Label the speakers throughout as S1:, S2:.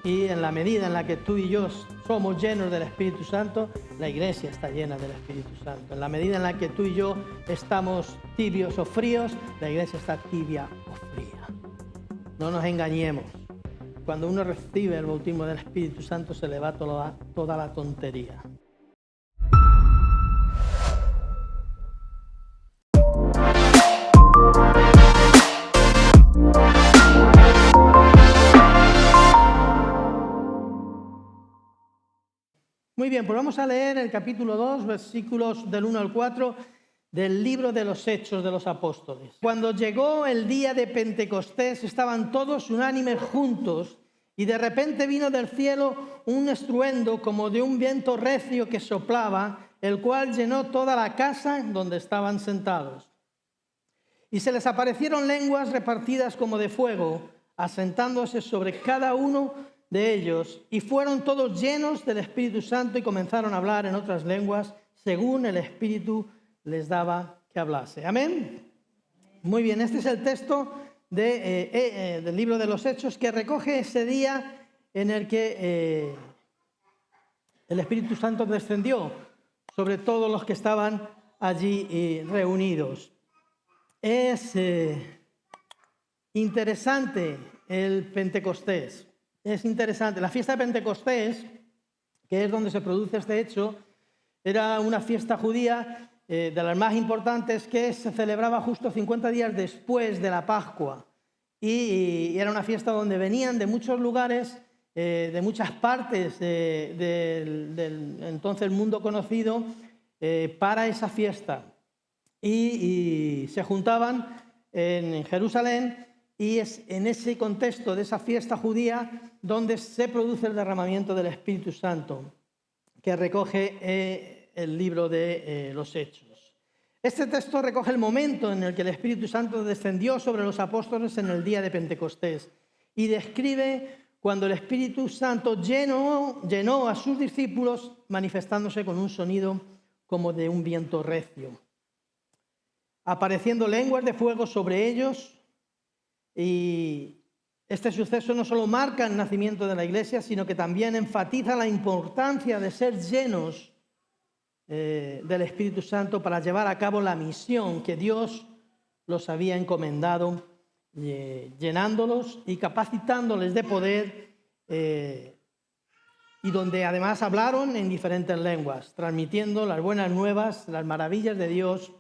S1: y en la medida en la que tú y yo somos llenos del Espíritu Santo, la iglesia está llena del Espíritu Santo. En la medida en la que tú y yo estamos tibios o fríos, la iglesia está tibia o fría. No nos engañemos. Cuando uno recibe el bautismo del Espíritu Santo se le va toda la tontería. Muy bien, pues vamos a leer el capítulo 2, versículos del 1 al 4 del libro de los Hechos de los Apóstoles. Cuando llegó el día de Pentecostés, estaban todos unánimes juntos y de repente vino del cielo un estruendo como de un viento recio que soplaba, el cual llenó toda la casa donde estaban sentados. Y se les aparecieron lenguas repartidas como de fuego, asentándose sobre cada uno de ellos, y fueron todos llenos del Espíritu Santo y comenzaron a hablar en otras lenguas según el Espíritu les daba que hablase. Amén. Muy bien, este es el texto del libro de los Hechos que recoge ese día en el que el Espíritu Santo descendió sobre todos los que estaban allí reunidos. Es interesante el Pentecostés. Es interesante. La fiesta de Pentecostés, que es donde se produce este hecho, era una fiesta judía de las más importantes que se celebraba justo 50 días después de la Pascua. Y era una fiesta donde venían de muchos lugares, de muchas partes del entonces mundo conocido, para esa fiesta. Y se juntaban en Jerusalén. Y es en ese contexto de esa fiesta judía donde se produce el derramamiento del Espíritu Santo, que recoge el libro de los Hechos. Este texto recoge el momento en el que el Espíritu Santo descendió sobre los apóstoles en el día de Pentecostés y describe cuando el Espíritu Santo llenó a sus discípulos manifestándose con un sonido como de un viento recio, apareciendo lenguas de fuego sobre ellos. Y este suceso no solo marca el nacimiento de la iglesia, sino que también enfatiza la importancia de ser llenos del Espíritu Santo para llevar a cabo la misión que Dios los había encomendado, llenándolos y capacitándoles de poder, y donde además hablaron en diferentes lenguas, transmitiendo las buenas nuevas, las maravillas de Dios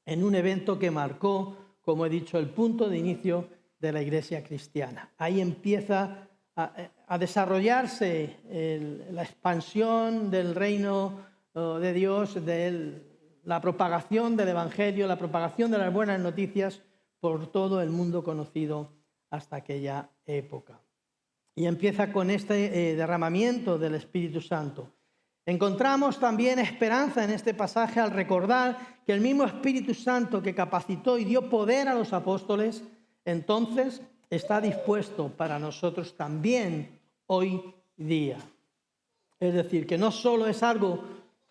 S1: en un evento que marcó, como he dicho, el punto de inicio de la iglesia cristiana. Ahí empieza a desarrollarse la expansión del reino de Dios, de la propagación del evangelio, la propagación de las buenas noticias por todo el mundo conocido hasta aquella época. Y empieza con este derramamiento del Espíritu Santo. Encontramos también esperanza en este pasaje al recordar que el mismo Espíritu Santo que capacitó y dio poder a los apóstoles entonces está dispuesto para nosotros también hoy día. Es decir, que no solo es algo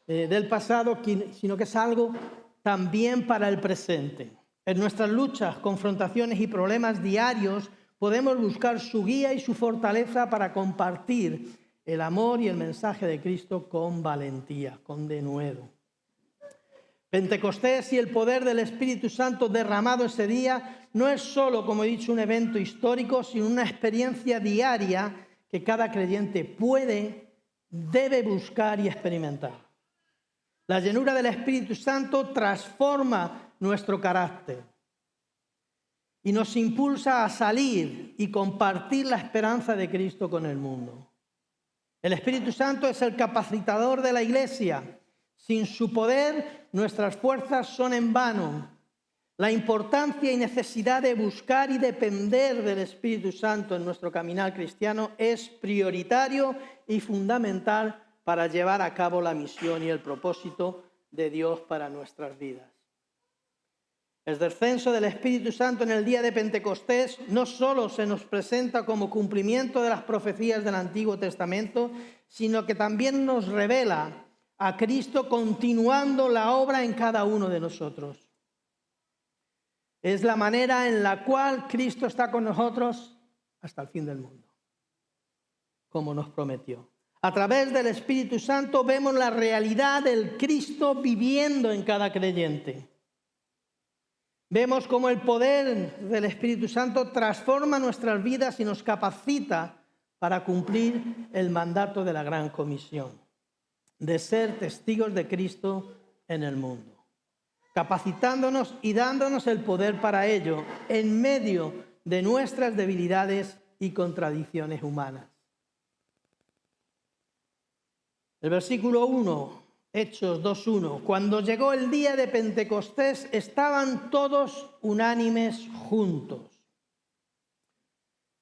S1: del pasado, sino que es algo también para el presente. En nuestras luchas, confrontaciones y problemas diarios podemos buscar su guía y su fortaleza para compartir el amor y el mensaje de Cristo con valentía, con denuedo. Pentecostés y el poder del Espíritu Santo derramado ese día no es solo, como he dicho, un evento histórico, sino una experiencia diaria que cada creyente debe buscar y experimentar. La llenura del Espíritu Santo transforma nuestro carácter y nos impulsa a salir y compartir la esperanza de Cristo con el mundo. El Espíritu Santo es el capacitador de la iglesia. Sin su poder, nuestras fuerzas son en vano. La importancia y necesidad de buscar y depender del Espíritu Santo en nuestro caminar cristiano es prioritario y fundamental para llevar a cabo la misión y el propósito de Dios para nuestras vidas. El descenso del Espíritu Santo en el día de Pentecostés no solo se nos presenta como cumplimiento de las profecías del Antiguo Testamento, sino que también nos revela a Cristo continuando la obra en cada uno de nosotros. Es la manera en la cual Cristo está con nosotros hasta el fin del mundo. como nos prometió. A través del Espíritu Santo vemos la realidad del Cristo viviendo en cada creyente. Vemos cómo el poder del Espíritu Santo transforma nuestras vidas y nos capacita para cumplir el mandato de la Gran Comisión, de ser testigos de Cristo en el mundo, capacitándonos y dándonos el poder para ello en medio de nuestras debilidades y contradicciones humanas. El versículo 1, Hechos 2:1, cuando llegó el día de Pentecostés, estaban todos unánimes juntos.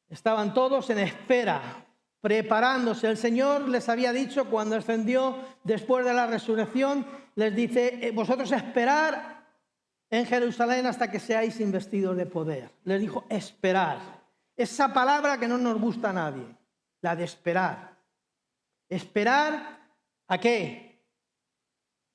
S1: Estaban todos en espera, preparándose. El Señor les había dicho cuando ascendió después de la resurrección, les dice, vosotros esperar en Jerusalén hasta que seáis investidos de poder. Les dijo, esperar. Esa palabra que no nos gusta a nadie, la de esperar. ¿Esperar a qué?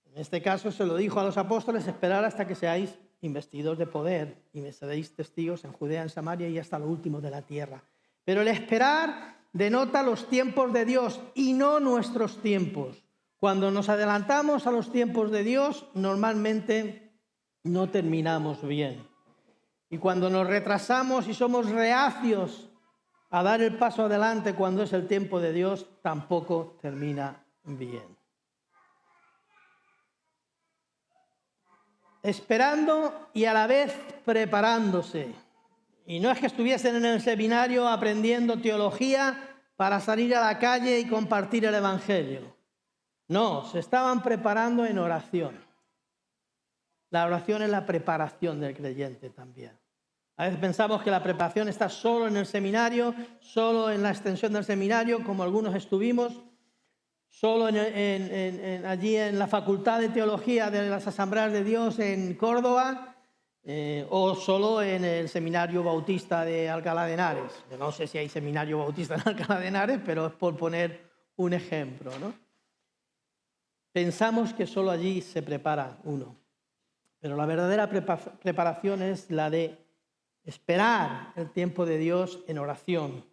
S1: En este caso se lo dijo a los apóstoles, esperar hasta que seáis investidos de poder y me seréis testigos en Judea, en Samaria y hasta lo último de la tierra. Pero el esperar denota los tiempos de Dios y no nuestros tiempos. Cuando nos adelantamos a los tiempos de Dios, normalmente no terminamos bien. Y cuando nos retrasamos y somos reacios a dar el paso adelante cuando es el tiempo de Dios, tampoco termina bien. Esperando y a la vez preparándose. Y no es que estuviesen en el seminario aprendiendo teología para salir a la calle y compartir el Evangelio. No, se estaban preparando en oración. La oración es la preparación del creyente también. A veces pensamos que la preparación está solo en el seminario, solo en la extensión del seminario, como algunos estuvimos, solo allí en la Facultad de Teología de las Asambleas de Dios en Córdoba, o solo en el Seminario Bautista de Alcalá de Henares. Yo no sé si hay Seminario Bautista en Alcalá de Henares, pero es por poner un ejemplo, ¿no? Pensamos que solo allí se prepara uno, pero la verdadera preparación es la de esperar el tiempo de Dios en oración,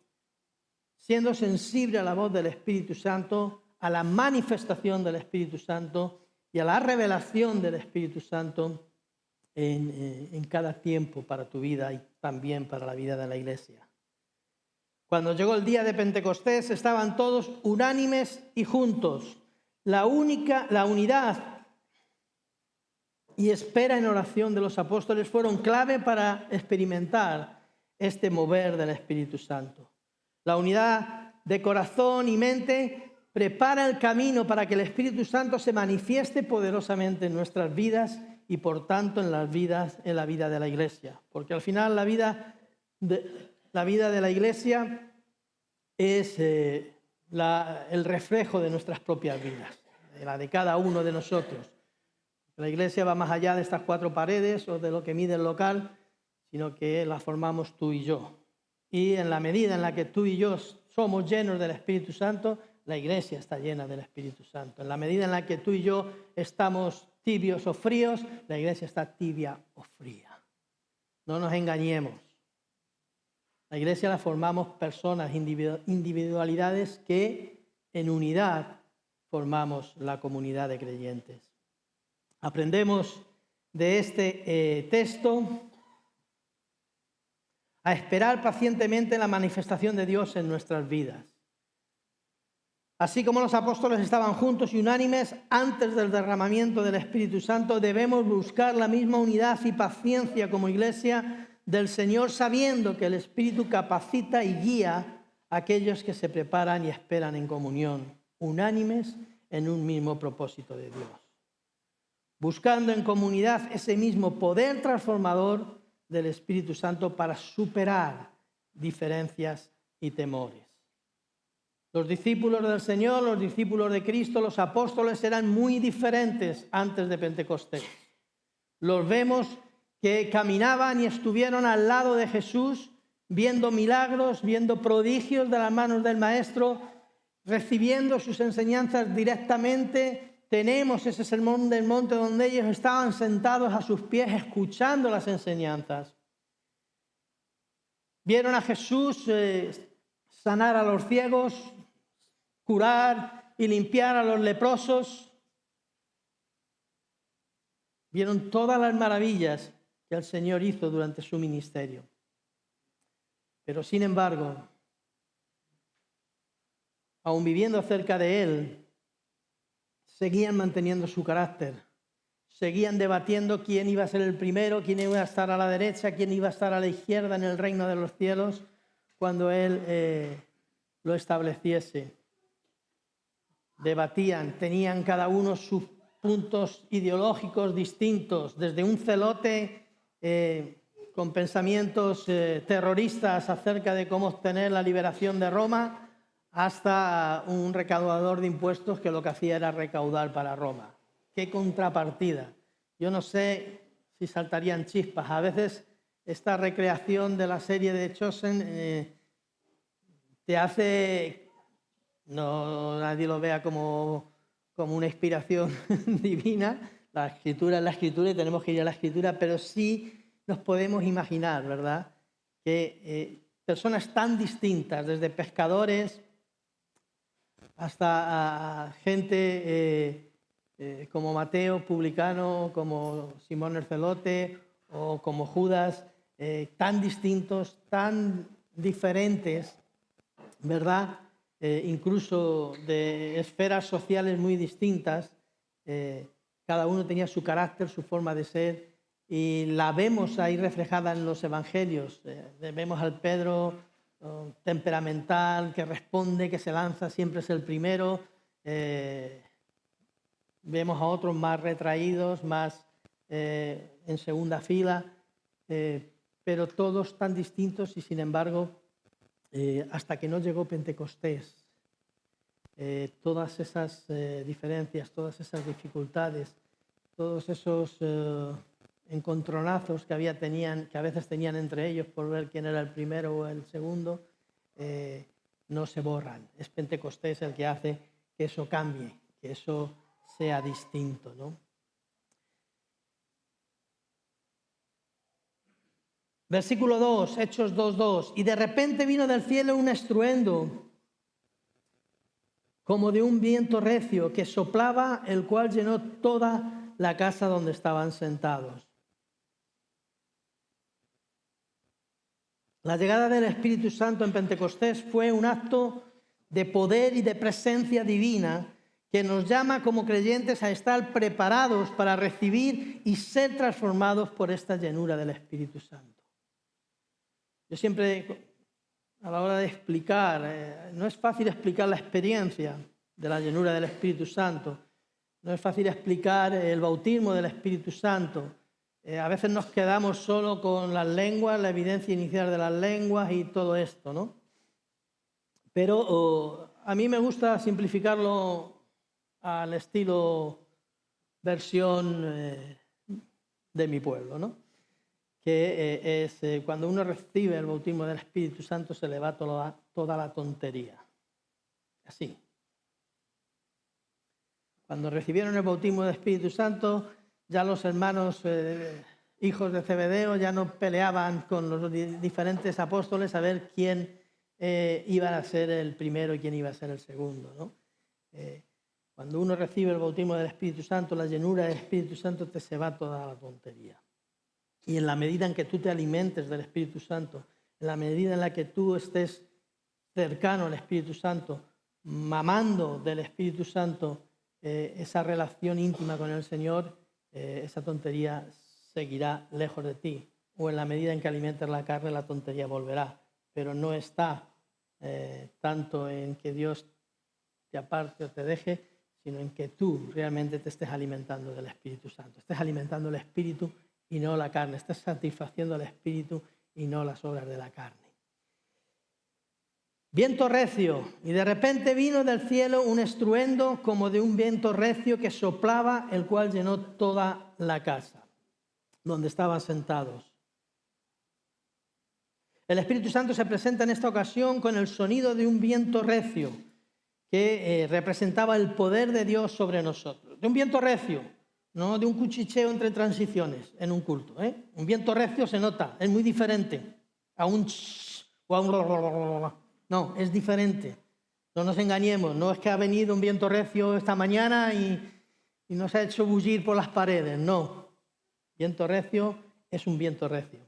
S1: siendo sensible a la voz del Espíritu Santo, a la manifestación del Espíritu Santo y a la revelación del Espíritu Santo en cada tiempo para tu vida y también para la vida de la iglesia. Cuando llegó el día de Pentecostés estaban todos unánimes y juntos. La unidad y espera en oración de los apóstoles fueron clave para experimentar este mover del Espíritu Santo. La unidad de corazón y mente prepara el camino para que el Espíritu Santo se manifieste poderosamente en nuestras vidas y por tanto en la vida de la iglesia. Porque al final la vida de la iglesia es el reflejo de nuestras propias vidas, de la de cada uno de nosotros. La iglesia va más allá de estas cuatro paredes o de lo que mide el local, sino que la formamos tú y yo. Y en la medida en la que tú y yo somos llenos del Espíritu Santo, la iglesia está llena del Espíritu Santo. En la medida en la que tú y yo estamos tibios o fríos, la iglesia está tibia o fría. No nos engañemos. La iglesia la formamos personas, individualidades que en unidad formamos la comunidad de creyentes. Aprendemos de este texto a esperar pacientemente la manifestación de Dios en nuestras vidas. Así como los apóstoles estaban juntos y unánimes antes del derramamiento del Espíritu Santo, debemos buscar la misma unidad y paciencia como iglesia del Señor, sabiendo que el Espíritu capacita y guía a aquellos que se preparan y esperan en comunión, unánimes en un mismo propósito de Dios. Buscando en comunidad ese mismo poder transformador del Espíritu Santo para superar diferencias y temores. Los discípulos del Señor, los discípulos de Cristo, los apóstoles eran muy diferentes antes de Pentecostés. Los vemos que caminaban y estuvieron al lado de Jesús, viendo milagros, viendo prodigios de las manos del Maestro, recibiendo sus enseñanzas directamente. Tenemos ese sermón del monte donde ellos estaban sentados a sus pies escuchando las enseñanzas. Vieron a Jesús sanar a los ciegos, curar y limpiar a los leprosos. Vieron todas las maravillas que el Señor hizo durante su ministerio. Pero sin embargo, aun viviendo cerca de Él, seguían manteniendo su carácter. Seguían debatiendo quién iba a ser el primero, quién iba a estar a la derecha, quién iba a estar a la izquierda en el reino de los cielos cuando Él lo estableciese. Debatían, tenían cada uno sus puntos ideológicos distintos, desde un celote con pensamientos terroristas acerca de cómo obtener la liberación de Roma, hasta un recaudador de impuestos que lo que hacía era recaudar para Roma. ¡Qué contrapartida! Yo no sé si saltarían chispas. A veces esta recreación de la serie de Chosen te hace, no nadie lo vea como una inspiración divina. La escritura es la escritura y tenemos que ir a la escritura, pero sí nos podemos imaginar, ¿verdad?, que personas tan distintas, desde pescadores hasta gente como Mateo, publicano, como Simón el Celote o como Judas, tan distintos, tan diferentes, ¿verdad? Incluso de esferas sociales muy distintas. Cada uno tenía su carácter, su forma de ser, y la vemos ahí reflejada en los evangelios. Vemos al Pedro temperamental, que responde, que se lanza, siempre es el primero. Vemos a otros más retraídos, más en segunda fila, pero todos tan distintos y sin embargo, hasta que no llegó Pentecostés, todas esas diferencias, todas esas dificultades, todos esos encontronazos que a veces tenían entre ellos por ver quién era el primero o el segundo, no se borran. Es Pentecostés el que hace que eso cambie, que eso sea distinto, ¿no? Versículo 2, Hechos 2:2. Y de repente vino del cielo un estruendo, como de un viento recio, que soplaba, el cual llenó toda la casa donde estaban sentados. La llegada del Espíritu Santo en Pentecostés fue un acto de poder y de presencia divina que nos llama como creyentes a estar preparados para recibir y ser transformados por esta llenura del Espíritu Santo. Yo siempre, a la hora de explicar, no es fácil explicar la experiencia de la llenura del Espíritu Santo, no es fácil explicar el bautismo del Espíritu Santo. A veces nos quedamos solo con las lenguas, la evidencia inicial de las lenguas y todo esto, ¿no? Pero a mí me gusta simplificarlo al estilo versión de mi pueblo, ¿no? Que es cuando uno recibe el bautismo del Espíritu Santo se le va toda la tontería. Así. Cuando recibieron el bautismo del Espíritu Santo, ya los hermanos hijos de Zebedeo ya no peleaban con los diferentes apóstoles a ver quién iba a ser el primero y quién iba a ser el segundo, ¿no? Cuando uno recibe el bautismo del Espíritu Santo, la llenura del Espíritu Santo, se va toda la tontería. Y en la medida en que tú te alimentes del Espíritu Santo, en la medida en la que tú estés cercano al Espíritu Santo, mamando del Espíritu Santo, esa relación íntima con el Señor, esa tontería seguirá lejos de ti. O en la medida en que alimentes la carne, la tontería volverá. Pero no está tanto en que Dios te aparte o te deje, sino en que tú realmente te estés alimentando del Espíritu Santo. Estés alimentando el Espíritu y no la carne. Estés satisfaciendo el Espíritu y no las obras de la carne. Viento recio, y de repente vino del cielo un estruendo como de un viento recio que soplaba, el cual llenó toda la casa donde estaban sentados. El Espíritu Santo se presenta en esta ocasión con el sonido de un viento recio que representaba el poder de Dios sobre nosotros. De un viento recio, no de un cuchicheo entre transiciones en un culto. Un viento recio se nota, es muy diferente a un o a un... No, es diferente. No nos engañemos, no es que ha venido un viento recio esta mañana y nos ha hecho bullir por las paredes, no. Viento recio es un viento recio.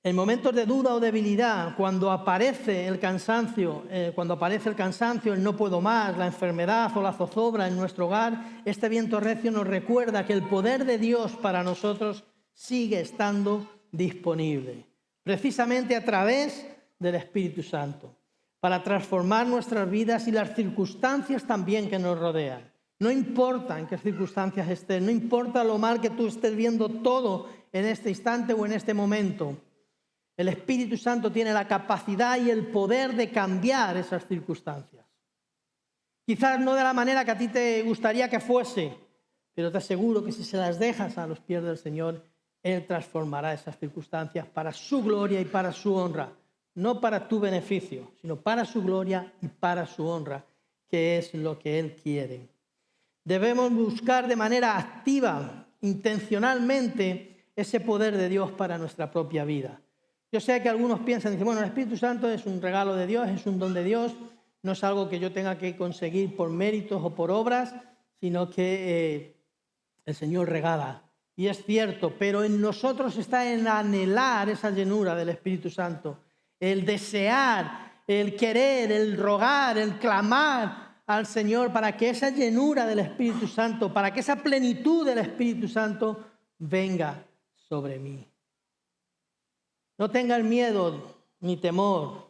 S1: En momentos de duda o debilidad, cuando aparece el cansancio, el no puedo más, la enfermedad o la zozobra en nuestro hogar, este viento recio nos recuerda que el poder de Dios para nosotros sigue estando disponible, precisamente a través del Espíritu Santo, para transformar nuestras vidas y las circunstancias también que nos rodean. No importa en qué circunstancias estés, no importa lo mal que tú estés viendo todo en este instante o en este momento. El Espíritu Santo tiene la capacidad y el poder de cambiar esas circunstancias. Quizás no de la manera que a ti te gustaría que fuese, pero te aseguro que si se las dejas a los pies del Señor, Él transformará esas circunstancias para su gloria y para su honra. No para tu beneficio, sino para su gloria y para su honra, que es lo que Él quiere. Debemos buscar de manera activa, intencionalmente, ese poder de Dios para nuestra propia vida. Yo sé que algunos piensan, dicen, bueno, el Espíritu Santo es un regalo de Dios, es un don de Dios, no es algo que yo tenga que conseguir por méritos o por obras, sino que el Señor regala. Y es cierto, pero en nosotros está el anhelar esa llenura del Espíritu Santo, el desear, el querer, el rogar, el clamar al Señor para que esa llenura del Espíritu Santo, para que esa plenitud del Espíritu Santo venga sobre mí. No tengas miedo ni temor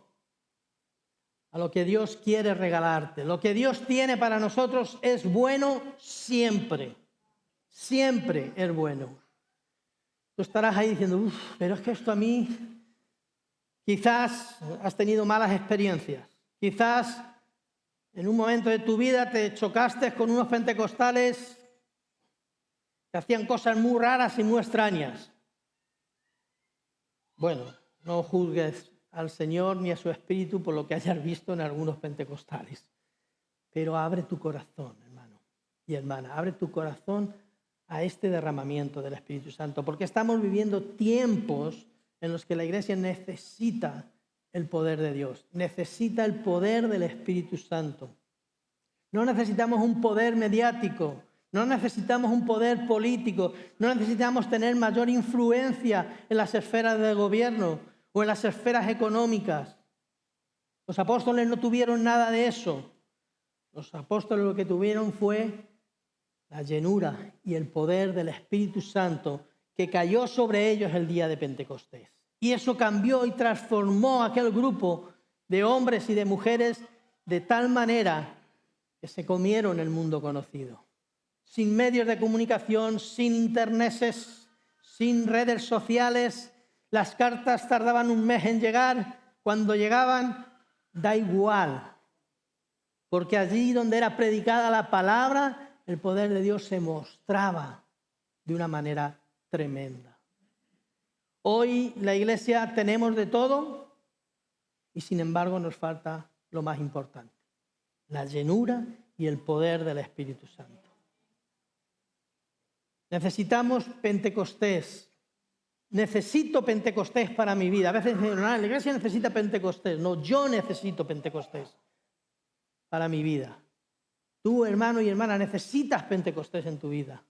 S1: a lo que Dios quiere regalarte. Lo que Dios tiene para nosotros es bueno siempre. Siempre es bueno. Tú estarás ahí diciendo, pero es que esto a mí, quizás has tenido malas experiencias. Quizás en un momento de tu vida te chocaste con unos pentecostales que hacían cosas muy raras y muy extrañas. Bueno, no juzgues al Señor ni a su Espíritu por lo que hayas visto en algunos pentecostales. Pero abre tu corazón, hermano y hermana, abre tu corazón a este derramamiento del Espíritu Santo, porque estamos viviendo tiempos en los que la Iglesia necesita el poder de Dios, necesita el poder del Espíritu Santo. No necesitamos un poder mediático, no necesitamos un poder político, no necesitamos tener mayor influencia en las esferas del gobierno o en las esferas económicas. Los apóstoles no tuvieron nada de eso. Los apóstoles lo que tuvieron fue la llenura y el poder del Espíritu Santo que cayó sobre ellos el día de Pentecostés. Y eso cambió y transformó aquel grupo de hombres y de mujeres de tal manera que se comieron el mundo conocido. Sin medios de comunicación, sin internetes, sin redes sociales, las cartas tardaban un mes en llegar. Cuando llegaban, da igual, porque allí donde era predicada la palabra, el poder de Dios se mostraba de una manera tremenda. Hoy la Iglesia tenemos de todo y sin embargo nos falta lo más importante, la llenura y el poder del Espíritu Santo. Necesitamos Pentecostés. Necesito Pentecostés para mi vida. A veces dicen, no, la Iglesia necesita Pentecostés. No, yo necesito Pentecostés para mi vida. Tú, hermano y hermana, necesitas Pentecostés en tu vida.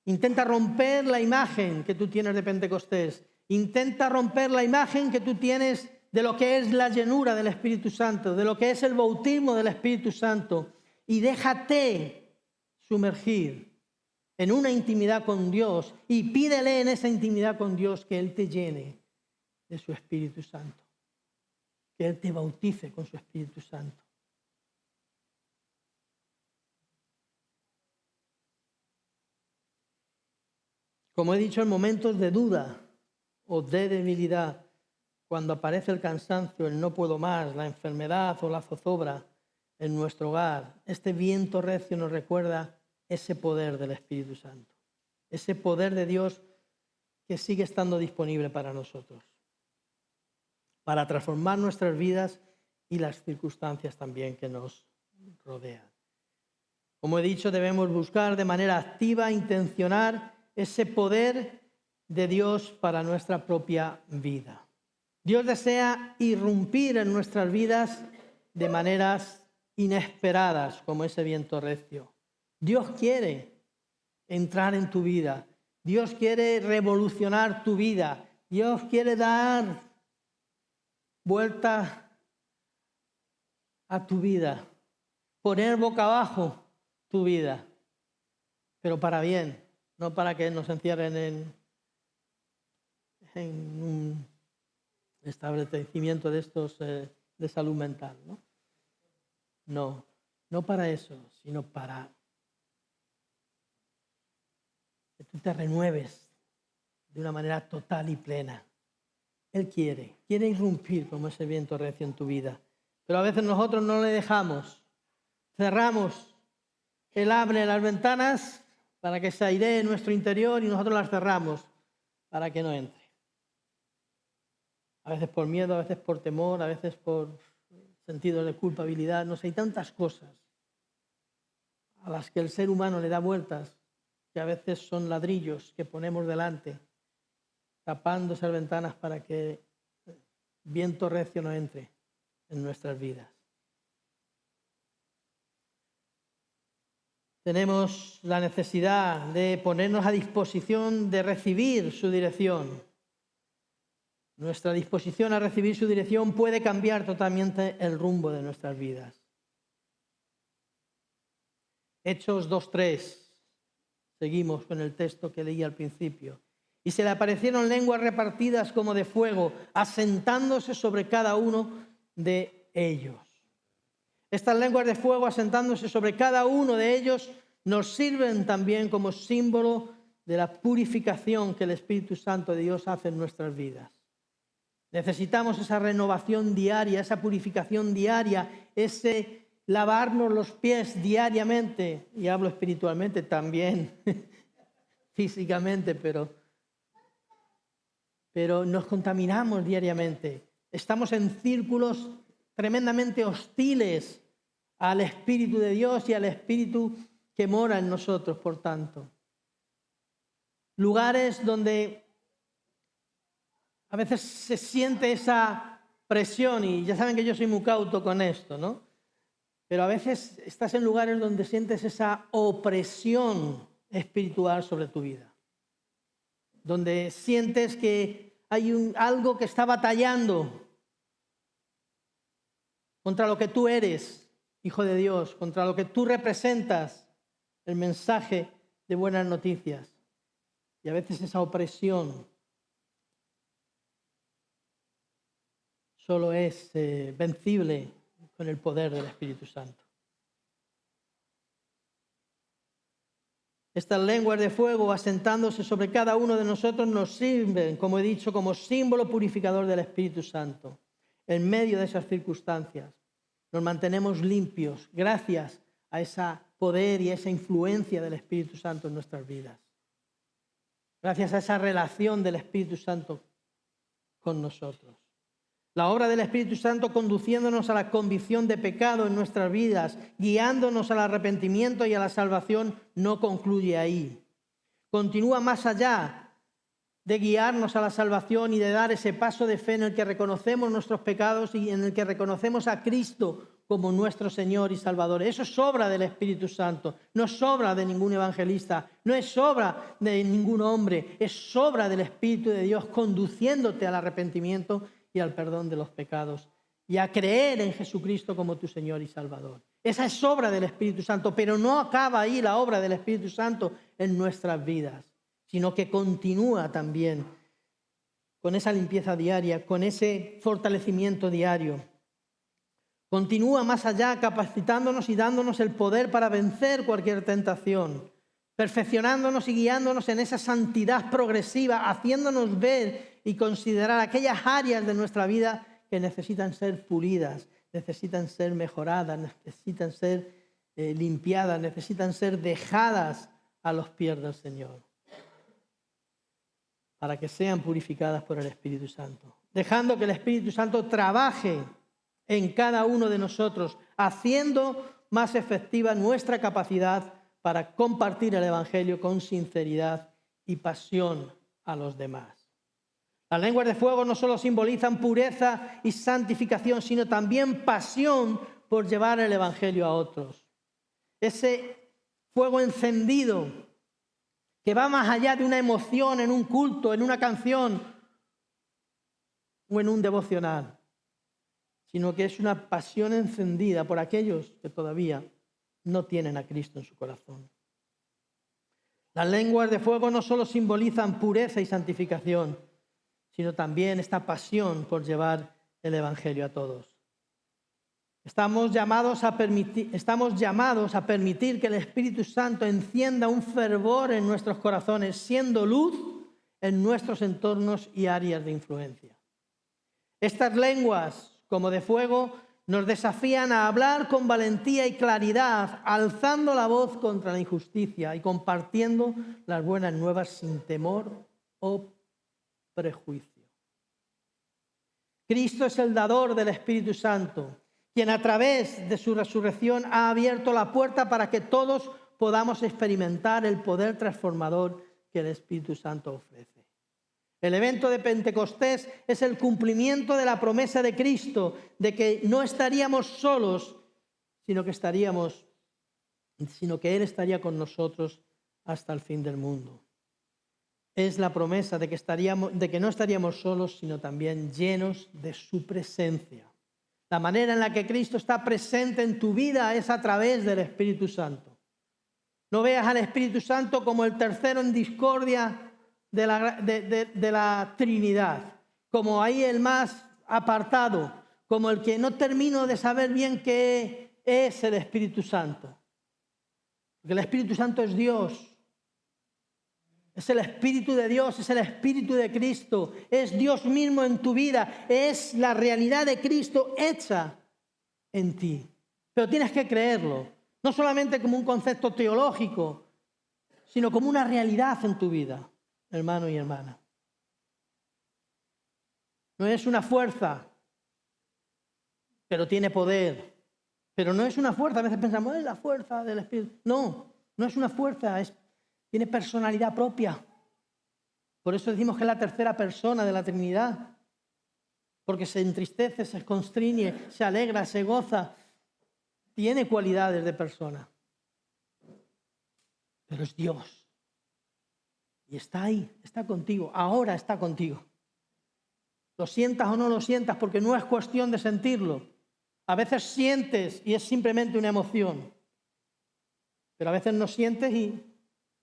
S1: Intenta romper la imagen que tú tienes de Pentecostés. Intenta romper la imagen que tú tienes de lo que es la llenura del Espíritu Santo, de lo que es el bautismo del Espíritu Santo. Y déjate sumergir en una intimidad con Dios y pídele en esa intimidad con Dios que Él te llene de su Espíritu Santo, que Él te bautice con su Espíritu Santo. Como he dicho, en momentos de duda o de debilidad, cuando aparece el cansancio, el no puedo más, la enfermedad o la zozobra en nuestro hogar, este viento recio nos recuerda ese poder del Espíritu Santo, ese poder de Dios que sigue estando disponible para nosotros, para transformar nuestras vidas y las circunstancias también que nos rodean. Como he dicho, debemos buscar de manera activa, intencionar ese poder de Dios para nuestra propia vida. Dios desea irrumpir en nuestras vidas de maneras inesperadas, como ese viento recio. Dios quiere entrar en tu vida. Dios quiere revolucionar tu vida. Dios quiere dar vuelta a tu vida, poner boca abajo tu vida, pero para bien, no para que nos encierren en un establecimiento de estos de salud mental, ¿no? No para eso, sino para que tú te renueves de una manera total y plena. Él quiere irrumpir como ese viento recio en tu vida. Pero a veces nosotros no le dejamos. Cerramos. Él abre las ventanas para que se airee en nuestro interior y nosotros las cerramos para que no entre. A veces por miedo, a veces por temor, a veces por sentido de culpabilidad. No sé, hay tantas cosas a las que el ser humano le da vueltas, que a veces son ladrillos que ponemos delante, tapando esas ventanas para que viento recio no entre en nuestras vidas. Tenemos la necesidad de ponernos a disposición de recibir su dirección. Nuestra disposición a recibir su dirección puede cambiar totalmente el rumbo de nuestras vidas. Hechos 2:3. Seguimos con el texto que leí al principio. Y se le aparecieron lenguas repartidas como de fuego, asentándose sobre cada uno de ellos. Estas lenguas de fuego asentándose sobre cada uno de ellos nos sirven también como símbolo de la purificación que el Espíritu Santo de Dios hace en nuestras vidas. Necesitamos esa renovación diaria, esa purificación diaria, ese lavarnos los pies diariamente, y hablo espiritualmente también, físicamente, pero nos contaminamos diariamente. Estamos en círculos tremendamente hostiles al Espíritu de Dios y al Espíritu que mora en nosotros, por tanto. Lugares donde a veces se siente esa presión, y ya saben que yo soy muy cauto con esto, ¿no? Pero a veces estás en lugares donde sientes esa opresión espiritual sobre tu vida, donde sientes que hay algo que está batallando contra lo que tú eres, hijo de Dios, contra lo que tú representas, el mensaje de buenas noticias. Y a veces esa opresión solo es vencible con el poder del Espíritu Santo. Estas lenguas de fuego asentándose sobre cada uno de nosotros nos sirven, como he dicho, como símbolo purificador del Espíritu Santo. En medio de esas circunstancias nos mantenemos limpios gracias a ese poder y a esa influencia del Espíritu Santo en nuestras vidas. Gracias a esa relación del Espíritu Santo con nosotros. La obra del Espíritu Santo conduciéndonos a la convicción de pecado en nuestras vidas, guiándonos al arrepentimiento y a la salvación, no concluye ahí. Continúa más allá de guiarnos a la salvación y de dar ese paso de fe en el que reconocemos nuestros pecados y en el que reconocemos a Cristo como nuestro Señor y Salvador. Eso es obra del Espíritu Santo, no es obra de ningún evangelista, no es obra de ningún hombre, es obra del Espíritu de Dios conduciéndote al arrepentimiento y al perdón de los pecados y a creer en Jesucristo como tu Señor y Salvador. Esa es obra del Espíritu Santo, pero no acaba ahí la obra del Espíritu Santo en nuestras vidas, sino que continúa también con esa limpieza diaria, con ese fortalecimiento diario. Continúa más allá, capacitándonos y dándonos el poder para vencer cualquier tentación, perfeccionándonos y guiándonos en esa santidad progresiva, haciéndonos ver y considerar aquellas áreas de nuestra vida que necesitan ser pulidas, necesitan ser mejoradas, necesitan ser limpiadas, necesitan ser dejadas a los pies del Señor, para que sean purificadas por el Espíritu Santo, dejando que el Espíritu Santo trabaje en cada uno de nosotros, haciendo más efectiva nuestra capacidad para compartir el Evangelio con sinceridad y pasión a los demás. Las lenguas de fuego no solo simbolizan pureza y santificación, sino también pasión por llevar el evangelio a otros. Ese fuego encendido que va más allá de una emoción en un culto, en una canción o en un devocional, sino que es una pasión encendida por aquellos que todavía no tienen a Cristo en su corazón. Las lenguas de fuego no solo simbolizan pureza y santificación, sino también esta pasión por llevar el evangelio a todos. Estamos llamados a permitir que el Espíritu Santo encienda un fervor en nuestros corazones, siendo luz en nuestros entornos y áreas de influencia. Estas lenguas, como de fuego, nos desafían a hablar con valentía y claridad, alzando la voz contra la injusticia y compartiendo las buenas nuevas sin temor o prejuicio. Cristo es el dador del Espíritu Santo, quien a través de su resurrección ha abierto la puerta para que todos podamos experimentar el poder transformador que el Espíritu Santo ofrece. El evento de Pentecostés es el cumplimiento de la promesa de Cristo de que no estaríamos solos, sino que Él estaría con nosotros hasta el fin del mundo. Es la promesa de que no estaríamos solos, sino también llenos de su presencia. La manera en la que Cristo está presente en tu vida es a través del Espíritu Santo. No veas al Espíritu Santo como el tercero en discordia de la Trinidad, como ahí el más apartado, como el que no termino de saber bien qué es el Espíritu Santo. Porque el Espíritu Santo es Dios. Es el Espíritu de Dios, es el Espíritu de Cristo, es Dios mismo en tu vida, es la realidad de Cristo hecha en ti. Pero tienes que creerlo, no solamente como un concepto teológico, sino como una realidad en tu vida, hermano y hermana. No es una fuerza, pero tiene poder. Pero no es una fuerza, a veces pensamos, es la fuerza del Espíritu. No, no es una fuerza, tiene personalidad propia. Por eso decimos que es la tercera persona de la Trinidad. Porque se entristece, se constriñe, se alegra, se goza. Tiene cualidades de persona. Pero es Dios. Y está ahí, está contigo. Ahora está contigo. Lo sientas o no lo sientas, porque no es cuestión de sentirlo. A veces sientes y es simplemente una emoción. Pero a veces no sientes y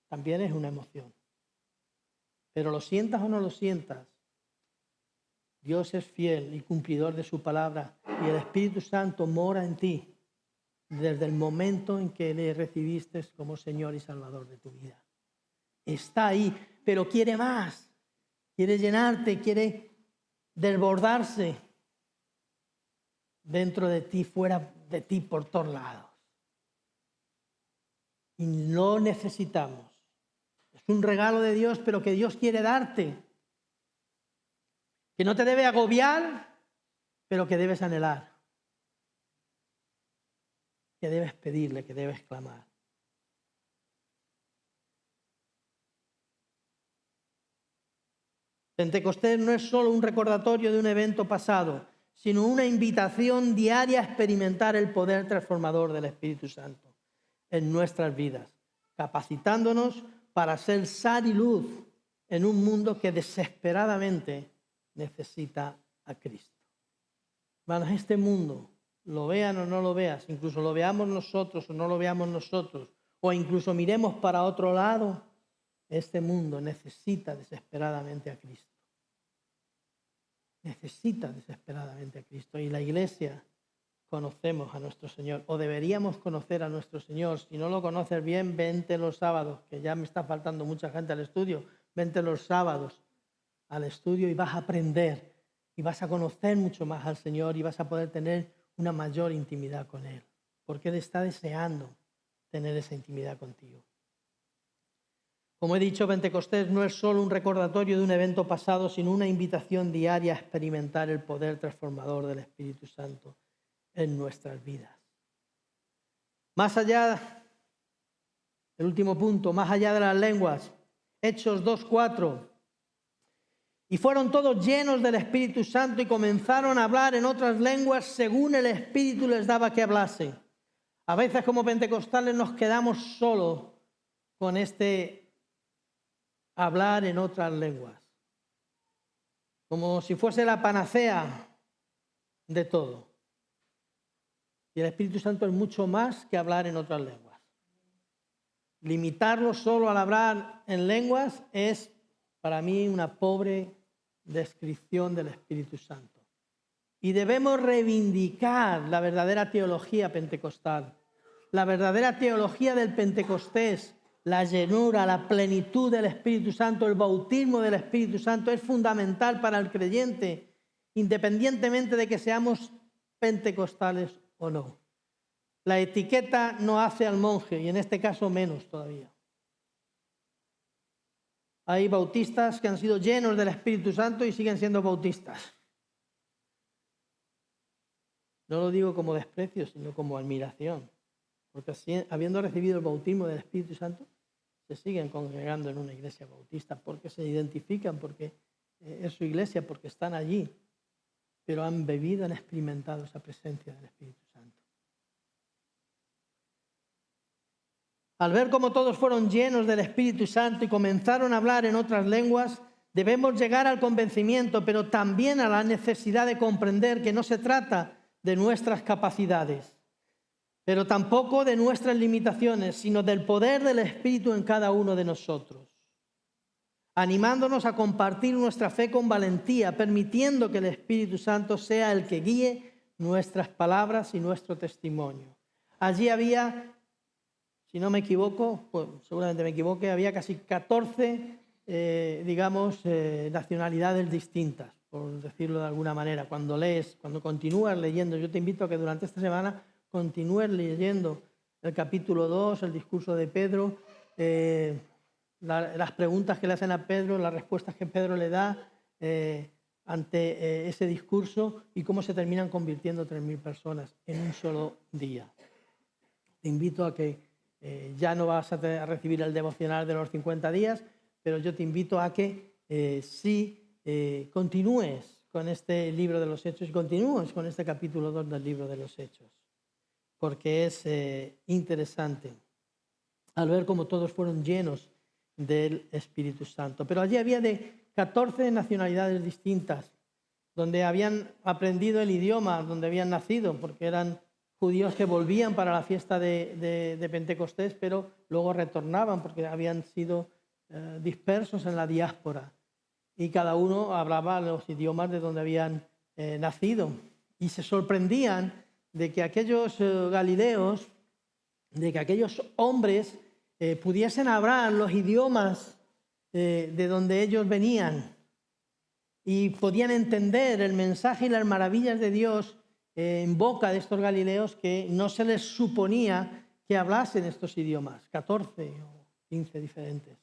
S1: también es una emoción. Pero lo sientas o no lo sientas, Dios es fiel y cumplidor de su palabra y el Espíritu Santo mora en ti desde el momento en que le recibiste como Señor y Salvador de tu vida. Está ahí, pero quiere más. Quiere llenarte, quiere desbordarse dentro de ti, fuera de ti, por todos lados. Y lo necesitamos. Es un regalo de Dios, pero que Dios quiere darte. Que no te debe agobiar, pero que debes anhelar. Que debes pedirle, que debes clamar. Pentecostés no es solo un recordatorio de un evento pasado, sino una invitación diaria a experimentar el poder transformador del Espíritu Santo en nuestras vidas, capacitándonos para ser sal y luz en un mundo que desesperadamente necesita a Cristo. Hermanos, este mundo, lo vean o no lo veas, incluso lo veamos nosotros o no lo veamos nosotros, o incluso miremos para otro lado, este mundo necesita desesperadamente a Cristo. Necesita desesperadamente a Cristo. Y la iglesia conocemos a nuestro Señor, o deberíamos conocer a nuestro Señor. Si no lo conoces bien, vente los sábados, que ya me está faltando mucha gente al estudio. Vente los sábados al estudio y vas a aprender y vas a conocer mucho más al Señor y vas a poder tener una mayor intimidad con Él, porque Él está deseando tener esa intimidad contigo. Como he dicho, Pentecostés no es solo un recordatorio de un evento pasado, sino una invitación diaria a experimentar el poder transformador del Espíritu Santo en nuestras vidas. Más allá, el último punto, más allá de las lenguas, Hechos 2:4 Y fueron todos llenos del Espíritu Santo y comenzaron a hablar en otras lenguas según el Espíritu les daba que hablase. A veces como pentecostales nos quedamos solos con este hablar en otras lenguas, como si fuese la panacea de todo. Y el Espíritu Santo es mucho más que hablar en otras lenguas. Limitarlo solo al hablar en lenguas es para mí una pobre descripción del Espíritu Santo. Y debemos reivindicar la verdadera teología pentecostal, la verdadera teología del Pentecostés, la llenura, la plenitud del Espíritu Santo, el bautismo del Espíritu Santo es fundamental para el creyente, independientemente de que seamos pentecostales o no. La etiqueta no hace al monje, y en este caso menos todavía. Hay bautistas que han sido llenos del Espíritu Santo y siguen siendo bautistas. No lo digo como desprecio, sino como admiración. Porque así, habiendo recibido el bautismo del Espíritu Santo, se siguen congregando en una iglesia bautista porque se identifican, porque es su iglesia, porque están allí, pero han bebido, han experimentado esa presencia del Espíritu Santo. Al ver cómo todos fueron llenos del Espíritu Santo y comenzaron a hablar en otras lenguas, debemos llegar al convencimiento, pero también a la necesidad de comprender que no se trata de nuestras capacidades, pero tampoco de nuestras limitaciones, sino del poder del Espíritu en cada uno de nosotros, animándonos a compartir nuestra fe con valentía, permitiendo que el Espíritu Santo sea el que guíe nuestras palabras y nuestro testimonio. Allí había, si no me equivoco, pues seguramente me equivoqué, había casi 14, nacionalidades distintas, por decirlo de alguna manera. Cuando continúas leyendo, yo te invito a que durante esta semana continúes leyendo el capítulo 2, el discurso de Pedro, las preguntas que le hacen a Pedro, las respuestas que Pedro le da ante ese discurso y cómo se terminan convirtiendo 3.000 personas en un solo día. Te invito a que ya no vas a recibir el devocional de los 50 días, pero yo te invito a que continúes con este libro de los Hechos y continúes con este capítulo 2 del libro de los Hechos, porque es interesante al ver cómo todos fueron llenos del Espíritu Santo. Pero allí había de 14 nacionalidades distintas, donde habían aprendido el idioma, donde habían nacido, porque eran judíos que volvían para la fiesta de Pentecostés, pero luego retornaban porque habían sido dispersos en la diáspora. Y cada uno hablaba los idiomas de donde habían nacido. Y se sorprendían de que aquellos galileos, de que aquellos hombres pudiesen hablar los idiomas de donde ellos venían y podían entender el mensaje y las maravillas de Dios en boca de estos galileos que no se les suponía que hablasen estos idiomas, 14 o 15 diferentes.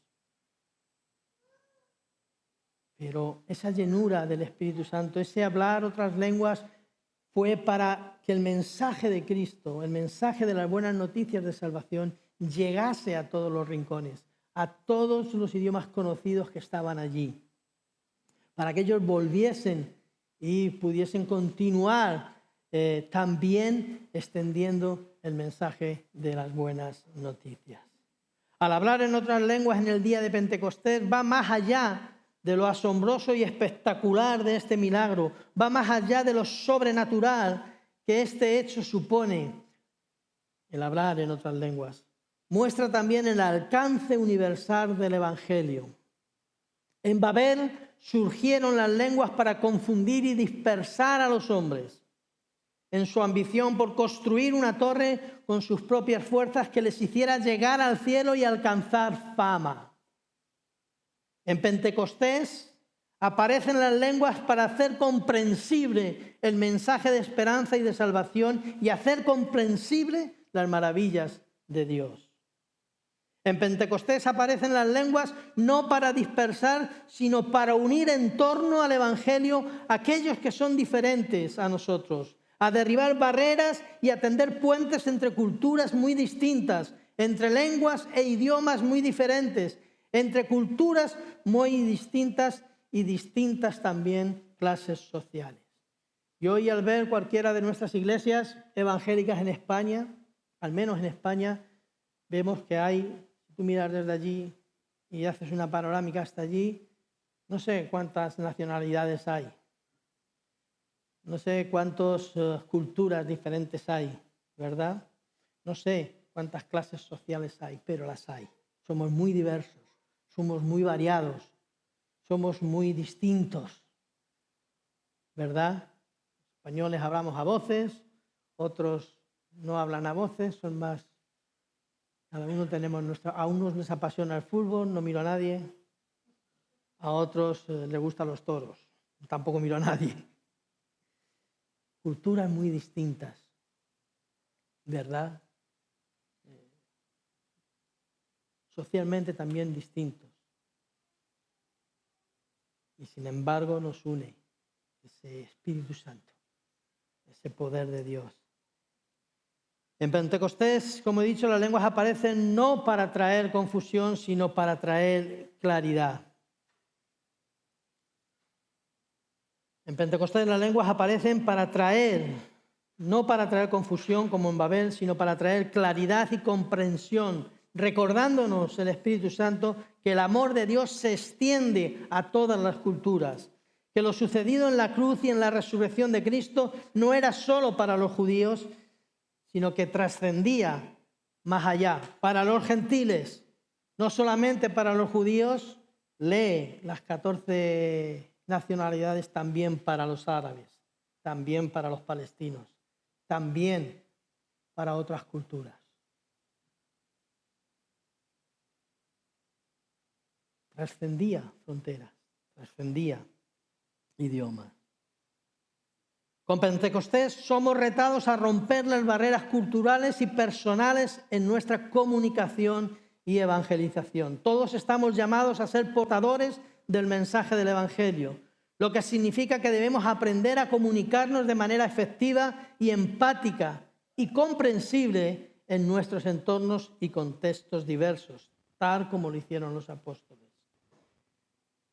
S1: Pero esa llenura del Espíritu Santo, ese hablar otras lenguas, fue para que el mensaje de Cristo, el mensaje de las buenas noticias de salvación, llegase a todos los rincones, a todos los idiomas conocidos que estaban allí, para que ellos volviesen y pudiesen continuar también extendiendo el mensaje de las buenas noticias. Al hablar en otras lenguas en el día de Pentecostés va más allá de lo asombroso y espectacular de este milagro, va más allá de lo sobrenatural que este hecho supone, el hablar en otras lenguas. Muestra también el alcance universal del Evangelio. En Babel surgieron las lenguas para confundir y dispersar a los hombres, en su ambición por construir una torre con sus propias fuerzas que les hiciera llegar al cielo y alcanzar fama. En Pentecostés aparecen las lenguas para hacer comprensible el mensaje de esperanza y de salvación y hacer comprensible las maravillas de Dios. En Pentecostés aparecen las lenguas no para dispersar, sino para unir en torno al Evangelio a aquellos que son diferentes a nosotros, a derribar barreras y a tender puentes entre culturas muy distintas, entre lenguas e idiomas muy diferentes, entre culturas muy distintas y distintas también clases sociales. Y hoy al ver cualquiera de nuestras iglesias evangélicas en España, al menos en España, vemos que hay, si tú miras desde allí y haces una panorámica hasta allí, no sé cuántas nacionalidades hay, no sé cuántas culturas diferentes hay, ¿verdad? No sé cuántas clases sociales hay, pero las hay. Somos muy diversos, somos muy variados, somos muy distintos, ¿verdad? Españoles hablamos a voces, otros no hablan a voces, son más... Cada uno tenemos a unos les apasiona el fútbol, no miro a nadie, a otros les gustan los toros, tampoco miro a nadie. Culturas muy distintas, ¿verdad? Socialmente también distintos. Y sin embargo nos une ese Espíritu Santo, ese poder de Dios. En Pentecostés, como he dicho, las lenguas aparecen no para traer confusión, sino para traer claridad. En Pentecostés las lenguas aparecen para traer, no para traer confusión como en Babel, sino para traer claridad y comprensión, recordándonos el Espíritu Santo que el amor de Dios se extiende a todas las culturas, que lo sucedido en la cruz y en la resurrección de Cristo no era solo para los judíos, sino que trascendía más allá, para los gentiles, no solamente para los judíos, lee las 14 nacionalidades, también para los árabes, también para los palestinos, también para otras culturas. Trascendía fronteras, trascendía idiomas. Con Pentecostés somos retados a romper las barreras culturales y personales en nuestra comunicación y evangelización. Todos estamos llamados a ser portadores del mensaje del Evangelio, lo que significa que debemos aprender a comunicarnos de manera efectiva y empática y comprensible en nuestros entornos y contextos diversos, tal como lo hicieron los apóstoles.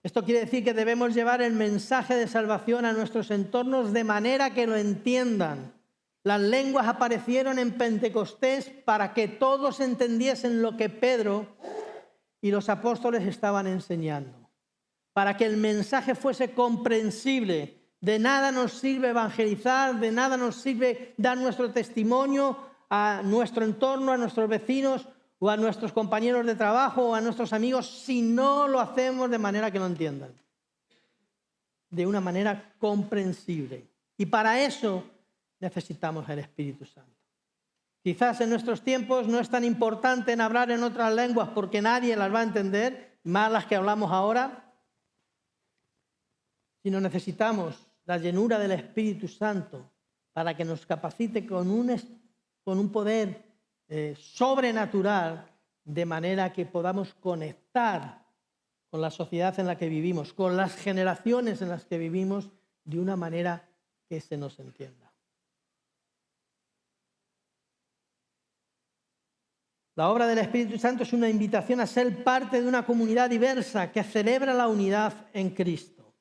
S1: Esto quiere decir que debemos llevar el mensaje de salvación a nuestros entornos de manera que lo entiendan. Las lenguas aparecieron en Pentecostés para que todos entendiesen lo que Pedro y los apóstoles estaban enseñando, para que el mensaje fuese comprensible. De nada nos sirve evangelizar, de nada nos sirve dar nuestro testimonio a nuestro entorno, a nuestros vecinos, o a nuestros compañeros de trabajo o a nuestros amigos si no lo hacemos de manera que lo entiendan, de una manera comprensible. Y para eso necesitamos el Espíritu Santo. Quizás en nuestros tiempos no es tan importante en hablar en otras lenguas porque nadie las va a entender, más las que hablamos ahora, sino necesitamos la llenura del Espíritu Santo para que nos capacite con un poder sobrenatural, de manera que podamos conectar con la sociedad en la que vivimos, con las generaciones en las que vivimos, de una manera que se nos entienda. La obra del Espíritu Santo es una invitación a ser parte de una comunidad diversa que celebra la unidad en Cristo.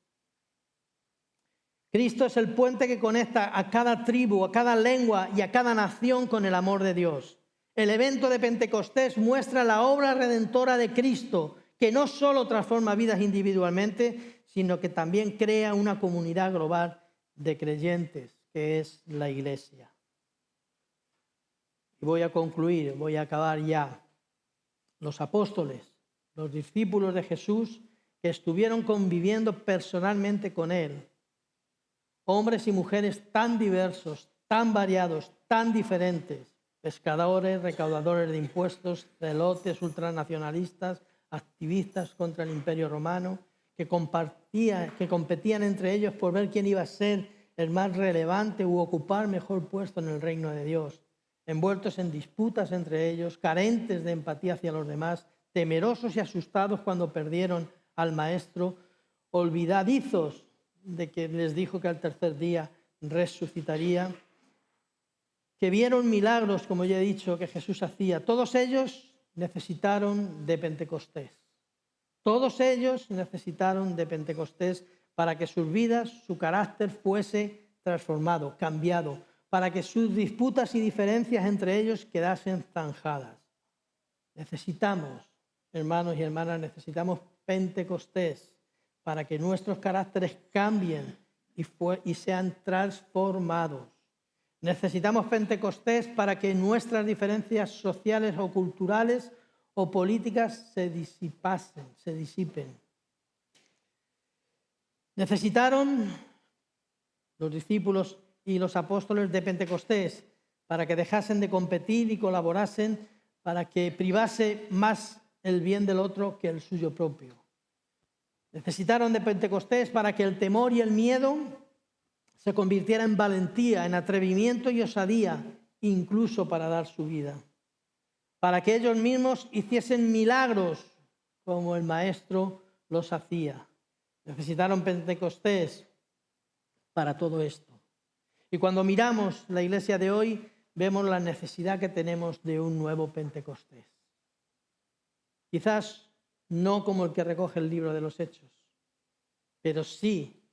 S1: Cristo es el puente que conecta a cada tribu, a cada lengua y a cada nación con el amor de Dios. El evento de Pentecostés muestra la obra redentora de Cristo, que no solo transforma vidas individualmente, sino que también crea una comunidad global de creyentes, que es la Iglesia. Y voy a concluir, voy a acabar ya. Los apóstoles, los discípulos de Jesús, que estuvieron conviviendo personalmente con Él, hombres y mujeres tan diversos, tan variados, tan diferentes, pescadores, recaudadores de impuestos, celotes, ultranacionalistas, activistas contra el Imperio Romano, que competían entre ellos por ver quién iba a ser el más relevante u ocupar mejor puesto en el reino de Dios, envueltos en disputas entre ellos, carentes de empatía hacia los demás, temerosos y asustados cuando perdieron al Maestro, olvidadizos de que les dijo que al tercer día resucitaría, que vieron milagros, como ya he dicho, que Jesús hacía. Todos ellos necesitaron de Pentecostés. Todos ellos necesitaron de Pentecostés para que sus vidas, su carácter fuese transformado, cambiado, para que sus disputas y diferencias entre ellos quedasen zanjadas. Necesitamos, hermanos y hermanas, necesitamos Pentecostés para que nuestros caracteres cambien y sean transformados. Necesitamos Pentecostés para que nuestras diferencias sociales o culturales o políticas se disipen. Necesitaron los discípulos y los apóstoles de Pentecostés para que dejasen de competir y colaborasen para que privase más el bien del otro que el suyo propio. Necesitaron de Pentecostés para que el temor y el miedo se convirtiera en valentía, en atrevimiento y osadía, incluso para dar su vida. Para que ellos mismos hiciesen milagros como el Maestro los hacía. Necesitaron Pentecostés para todo esto. Y cuando miramos la iglesia de hoy, vemos la necesidad que tenemos de un nuevo Pentecostés. Quizás no como el que recoge el libro de los Hechos, pero sí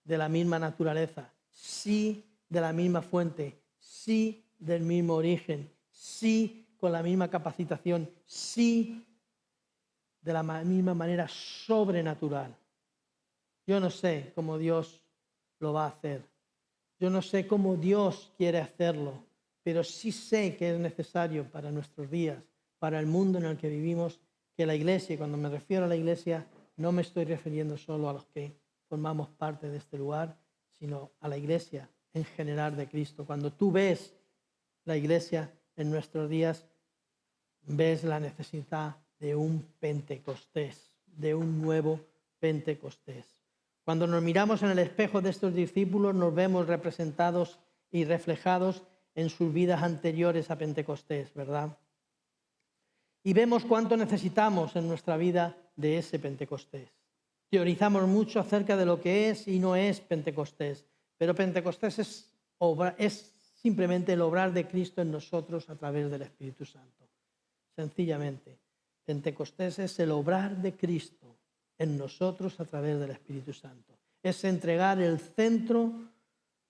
S1: de la misma naturaleza, sí de la misma fuente, sí del mismo origen, sí con la misma capacitación, sí de la misma manera sobrenatural. Yo no sé cómo Dios lo va a hacer. Yo no sé cómo Dios quiere hacerlo, pero sí sé que es necesario para nuestros días, para el mundo en el que vivimos, que la iglesia, y cuando me refiero a la iglesia, no me estoy refiriendo solo a los que formamos parte de este lugar, sino a la iglesia en general de Cristo. Cuando tú ves la iglesia en nuestros días, ves la necesidad de un Pentecostés, de un nuevo Pentecostés. Cuando nos miramos en el espejo de estos discípulos, nos vemos representados y reflejados en sus vidas anteriores a Pentecostés, ¿verdad? Y vemos cuánto necesitamos en nuestra vida de ese Pentecostés. Teorizamos mucho acerca de lo que es y no es Pentecostés, pero Pentecostés es simplemente el obrar de Cristo en nosotros a través del Espíritu Santo. Sencillamente, Pentecostés es el obrar de Cristo en nosotros a través del Espíritu Santo. Es entregar el centro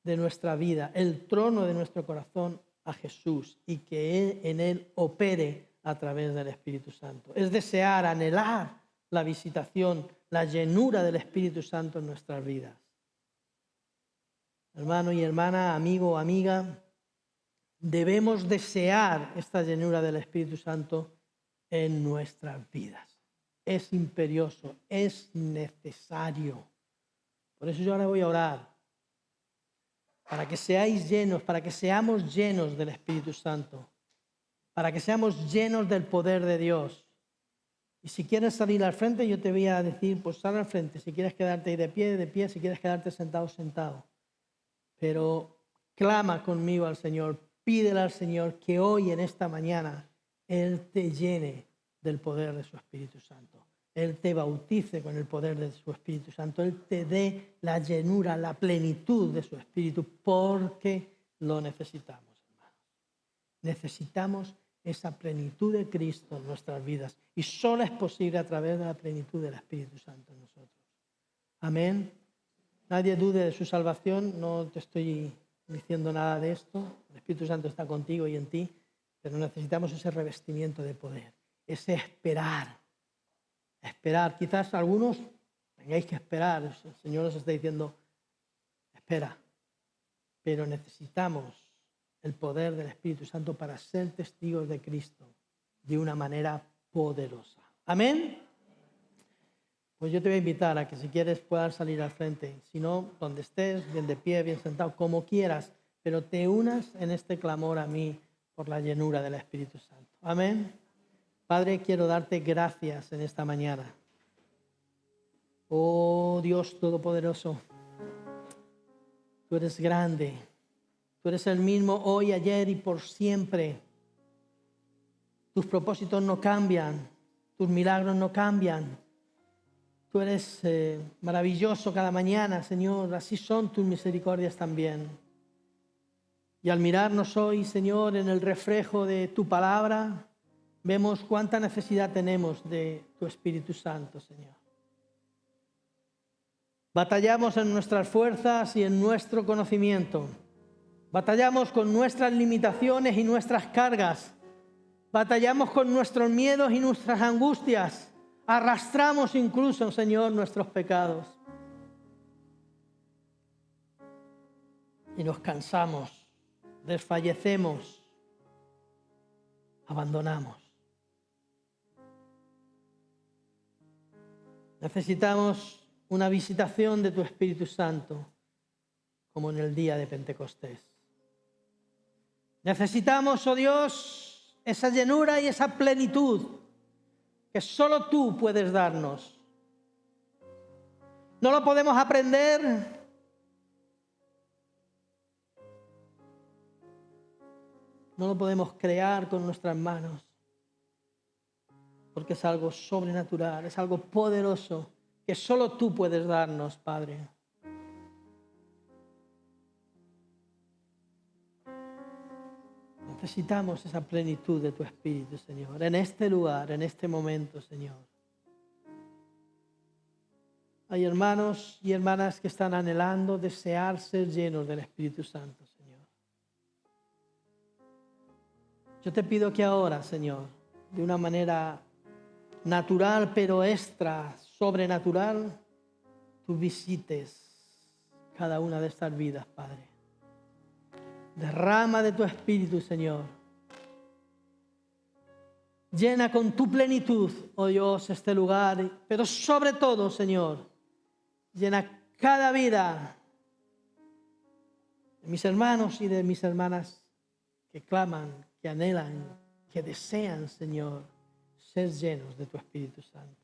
S1: de nuestra vida, el trono de nuestro corazón a Jesús y que Él en Él opere a través del Espíritu Santo. Es desear, anhelar la visitación, la llenura del Espíritu Santo en nuestras vidas. Hermano y hermana, amigo o amiga, debemos desear esta llenura del Espíritu Santo en nuestras vidas. Es imperioso, es necesario. Por eso yo ahora voy a orar, para que seáis llenos, para que seamos llenos del Espíritu Santo, para que seamos llenos del poder de Dios. Y si quieres salir al frente, yo te voy a decir, pues sal al frente. Si quieres quedarte ahí de pie, si quieres quedarte sentado, sentado. Pero clama conmigo al Señor, pídele al Señor que hoy en esta mañana Él te llene del poder de su Espíritu Santo. Él te bautice con el poder de su Espíritu Santo. Él te dé la llenura, la plenitud de su Espíritu, porque lo necesitamos, hermanos. Necesitamos esa plenitud de Cristo en nuestras vidas. Y solo es posible a través de la plenitud del Espíritu Santo en nosotros. Amén. Nadie dude de su salvación. No te estoy diciendo nada de esto. El Espíritu Santo está contigo y en ti. Pero necesitamos ese revestimiento de poder. Ese esperar. Esperar. Quizás algunos tengáis que esperar. El Señor nos está diciendo, espera. Pero necesitamos el poder del Espíritu Santo para ser testigos de Cristo de una manera poderosa. Amén. Pues yo te voy a invitar a que si quieres puedas salir al frente. Si no, donde estés, bien de pie, bien sentado, como quieras. Pero te unas en este clamor a mí por la llenura del Espíritu Santo. Amén. Padre, quiero darte gracias en esta mañana. Oh Dios Todopoderoso, tú eres grande. Tú eres el mismo hoy, ayer y por siempre. Tus propósitos no cambian. Tus milagros no cambian. Tú eres maravilloso cada mañana, Señor. Así son tus misericordias también. Y al mirarnos hoy, Señor, en el reflejo de tu palabra, vemos cuánta necesidad tenemos de tu Espíritu Santo, Señor. Batallamos en nuestras fuerzas y en nuestro conocimiento. Batallamos con nuestras limitaciones y nuestras cargas. Batallamos con nuestros miedos y nuestras angustias. Arrastramos incluso, Señor, nuestros pecados. Y nos cansamos, desfallecemos, abandonamos. Necesitamos una visitación de tu Espíritu Santo, como en el día de Pentecostés. Necesitamos, oh Dios, esa llenura y esa plenitud que solo tú puedes darnos. No lo podemos aprender. No lo podemos crear con nuestras manos, porque es algo sobrenatural, es algo poderoso que solo tú puedes darnos, Padre. Necesitamos esa plenitud de tu Espíritu, Señor, en este lugar, en este momento, Señor. Hay hermanos y hermanas que están anhelando, desear ser llenos del Espíritu Santo, Señor. Yo te pido que ahora, Señor, de una manera natural pero extra, sobrenatural, tú visites cada una de estas vidas, Padre. Derrama de tu Espíritu, Señor. Llena con tu plenitud, oh Dios, este lugar, pero sobre todo, Señor, llena cada vida de mis hermanos y de mis hermanas que claman, que anhelan, que desean, Señor, ser llenos de tu Espíritu Santo.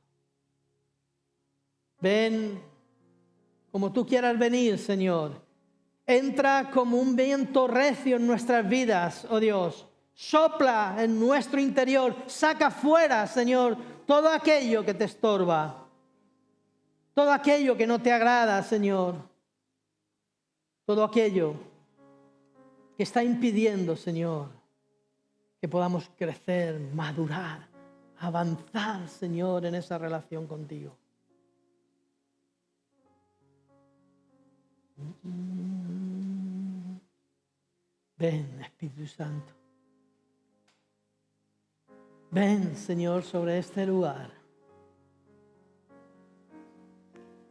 S1: Ven como tú quieras venir, Señor. Entra como un viento recio en nuestras vidas, oh Dios. Sopla en nuestro interior. Saca fuera, Señor, todo aquello que te estorba. Todo aquello que no te agrada, Señor. Todo aquello que está impidiendo, Señor, que podamos crecer, madurar, avanzar, Señor, en esa relación contigo. Ven, Espíritu Santo. Ven, Señor, sobre este lugar.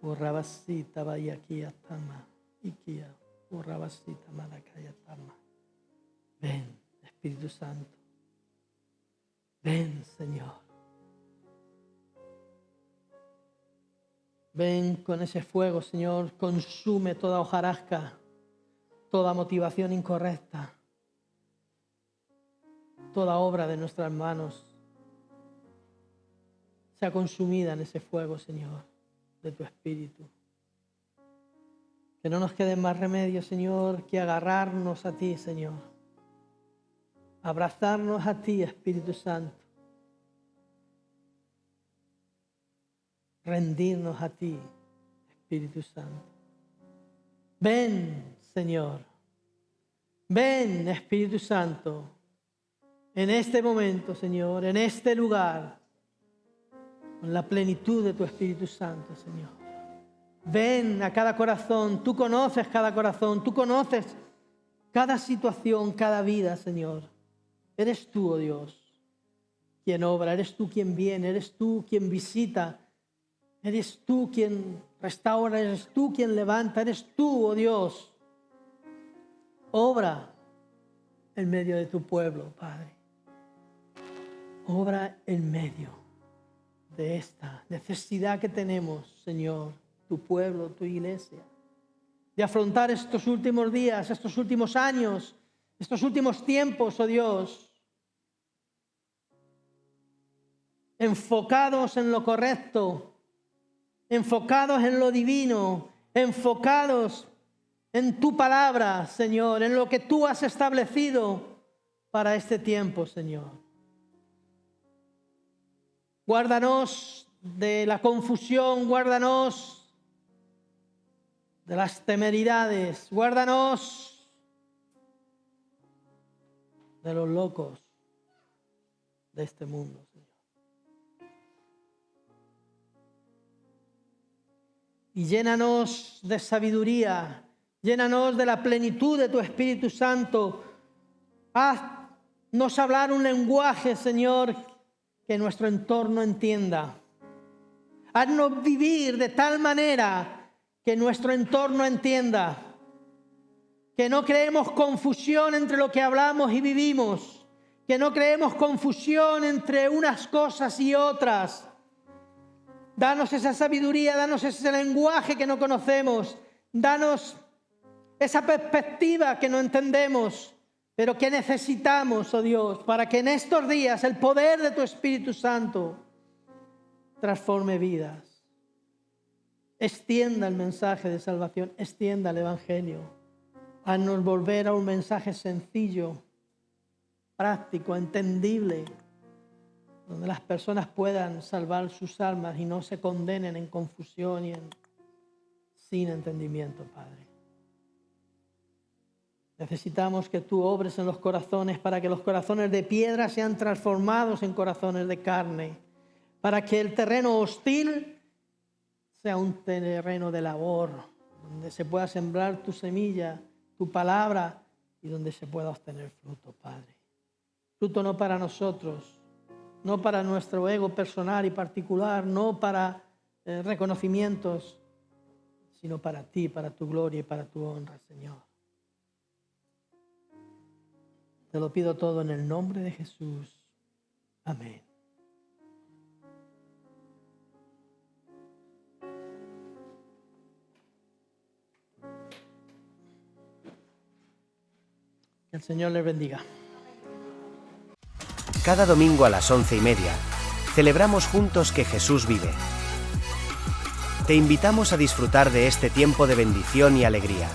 S1: Urrabasita vayakia tama, ikia, urrabasita malakaya tama. Ven, Espíritu Santo. Ven, Señor. Ven con ese fuego, Señor. Consume toda hojarasca, toda motivación incorrecta, toda obra de nuestras manos sea consumida en ese fuego, Señor, de tu Espíritu. Que no nos quede más remedio, Señor, que agarrarnos a ti, Señor. Abrazarnos a ti, Espíritu Santo. Rendirnos a ti, Espíritu Santo. Ven, Señor. Ven, Espíritu Santo, en este momento, Señor, en este lugar, con la plenitud de tu Espíritu Santo, Señor. Ven a cada corazón. Tú conoces cada corazón. Tú conoces cada situación, cada vida, Señor. Eres tú, oh Dios, quien obra. Eres tú quien viene. Eres tú quien visita. Eres tú quien restaura. Eres tú quien levanta. Eres tú, oh Dios. Obra en medio de tu pueblo, Padre. Obra en medio de esta necesidad que tenemos, Señor, tu pueblo, tu iglesia, de afrontar estos últimos días, estos últimos años, estos últimos tiempos, oh Dios, enfocados en lo correcto, enfocados en lo divino, enfocados en tu palabra, Señor, en lo que tú has establecido para este tiempo, Señor. Guárdanos de la confusión, guárdanos de las temeridades, guárdanos de los locos, de este mundo, Señor. Y llénanos de sabiduría, llénanos de la plenitud de tu Espíritu Santo. Haznos hablar un lenguaje, Señor, que nuestro entorno entienda. Haznos vivir de tal manera que nuestro entorno entienda. Que no creemos confusión entre lo que hablamos y vivimos. Que no creemos confusión entre unas cosas y otras. Danos esa sabiduría, danos ese lenguaje que no conocemos. Danos esa perspectiva que no entendemos, pero que necesitamos, oh Dios, para que en estos días el poder de tu Espíritu Santo transforme vidas. Extienda el mensaje de salvación, extienda el Evangelio. Haznos volver a un mensaje sencillo, práctico, entendible, donde las personas puedan salvar sus almas y no se condenen en confusión y sin entendimiento, Padre. Necesitamos que tú obres en los corazones para que los corazones de piedra sean transformados en corazones de carne, para que el terreno hostil sea un terreno de labor, donde se pueda sembrar tu semilla, tu palabra, y donde se pueda obtener fruto, Padre. Fruto no para nosotros, no para nuestro ego personal y particular, no para reconocimientos, sino para ti, para tu gloria y para tu honra, Señor. Te lo pido todo en el nombre de Jesús. Amén. Que el Señor les bendiga.
S2: Cada domingo a las 11:30, celebramos juntos que Jesús vive. Te invitamos a disfrutar de este tiempo de bendición y alegría.